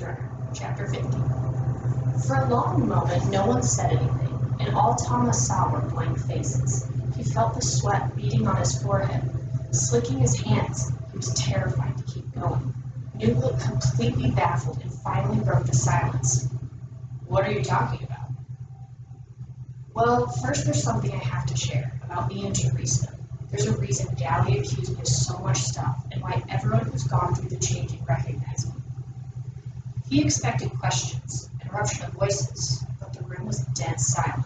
Runner Chapter 50. For a long moment no one said anything, and all Thomas saw were blank faces. He felt the sweat beading on his forehead, slicking his hands. He was terrified to keep going. Newt looked completely baffled and finally broke the silence. "What are you talking about?" "Well, first there's something I have to share about me and Teresa. There's a reason Dally accused me of so much stuff and why everyone who's gone through the changing recognized me." He expected questions, an eruption of voices, but the room was dead silent.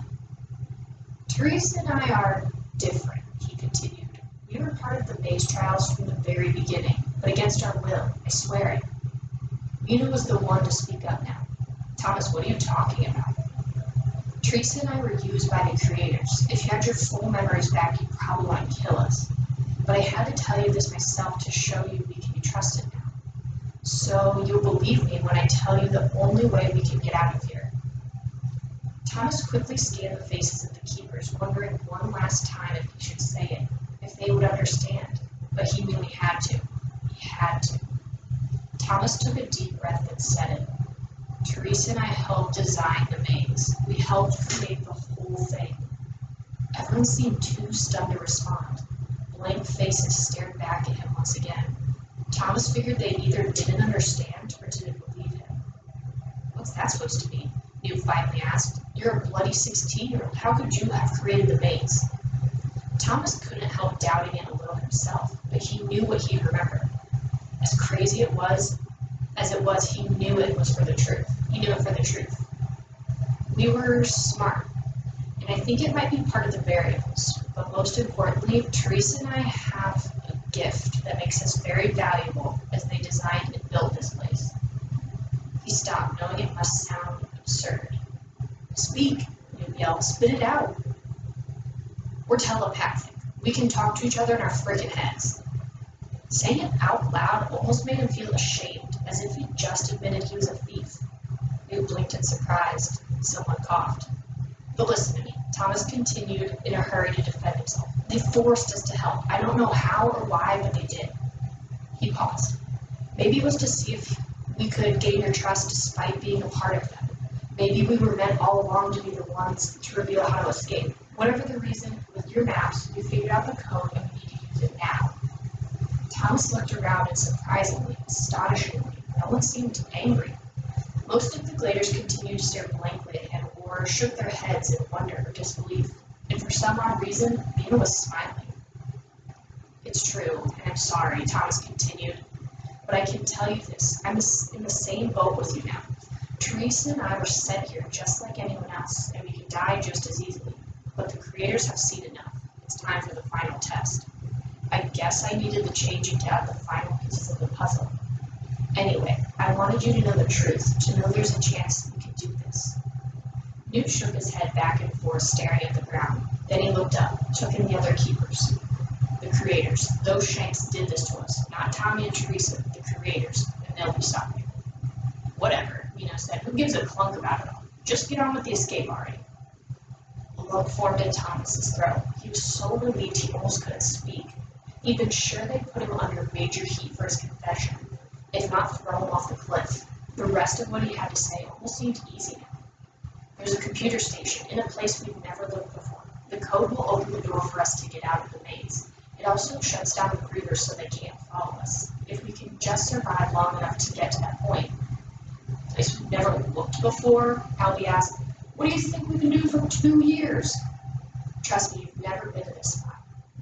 "Teresa and I are different," he continued. "We were part of the maze trials from the very beginning, but against our will, I swear it." Mina was the one to speak up now. "Thomas, what are you talking about?" "Teresa and I were used by the creators. If you had your full memories back, you'd probably want to kill us. But I had to tell you this myself to show you we can be trusted now. So you'll believe me when I tell you the only way we can get out of here." Thomas quickly scanned the faces of the keepers, wondering one last time if he should say it, if they would understand. But he knew he had to. He had to. Thomas took a deep breath and said it. "Teresa and I helped design the maze. We helped create the whole thing." Everyone seemed too stunned to respond. Blank faces stared back at him once again. Thomas figured they either didn't understand or didn't believe him. "What's that supposed to mean?" Newt finally asked. "You're a bloody 16-year-old. How could you have created the maze?" Thomas couldn't help doubting it a little himself, but he knew what he remembered. As crazy as it was, he knew it was for the truth. He knew it for the truth. "We were smart, and I think it might be part of the variables, but most importantly, Teresa and I have a gift that makes us very valuable as they designed and built this place." He stopped, knowing it must sound absurd. "Speak," Newt yelled. "Spit it out." "We're telepathic. We can talk to each other in our friggin' heads." Saying it out loud almost made him feel ashamed, as if he'd just admitted he was a thief. Newt blinked in surprise. Someone coughed. "But listen to me," Thomas continued in a hurry to defend himself. "They forced us to help. I don't know how or why, but they did." He paused. "Maybe it was to see if we could gain your trust despite being a part of them. Maybe we were meant all along to be the ones to reveal how to escape. Whatever the reason, with your maps, we figured out the code and we need to use it now." Thomas looked around and surprisingly, astonishingly, no one seemed angry. Most of the gladers continued to stare blankly at him or shook their heads in wonder or disbelief, and for some odd reason, Mina was smiling. "It's true, and I'm sorry," Thomas continued, "but I can tell you this, I'm in the same boat with you now. Teresa and I were sent here just like anyone else, and we could die just as easily, but the creators have seen enough. It's time for the final test. I guess I needed the changing to add the final pieces of the puzzle. Anyway, I wanted you to know the truth, to know there's a chance we can do this." Newt shook his head back and forth, staring at the ground. Then he looked up, took in the other keepers. "The creators. Those Shanks did this to us. Not Tommy and Teresa, the creators, and they'll be stopping." "Whatever," Mina said. "Who gives a clunk about it all? Just get on with the escape already." A lump formed in Thomas's throat. He was so relieved he almost couldn't speak. He'd been sure they'd put him under major heat for his confession, if not throw him off the cliff. The rest of what he had to say almost seemed easy now. "There's a computer station in a place we've never looked before. The code will open the door for us to get out of the maze. It also shuts down the grievers so they can't follow us. If we can just survive long enough to get to that point." "A place we've never looked before?" Albie asked. "What do you think we've been doing for 2 years?" "Trust me, you've never been to this spot."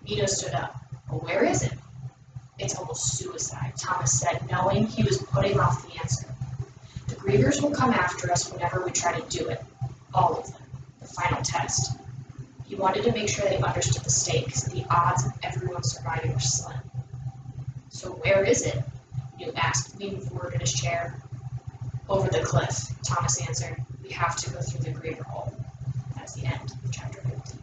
Mina stood up. "Well, where is it?" "It's almost suicide," Thomas said, knowing he was putting off the answer. "The grievers will come after us whenever we try to do it. All of them. The final test." He wanted to make sure they understood the stakes. The odds of everyone surviving were slim. "So where is it?" Newt asked, leaning forward in his chair. "Over the cliff," Thomas answered. "We have to go through the griever hole." That's the end of chapter 15.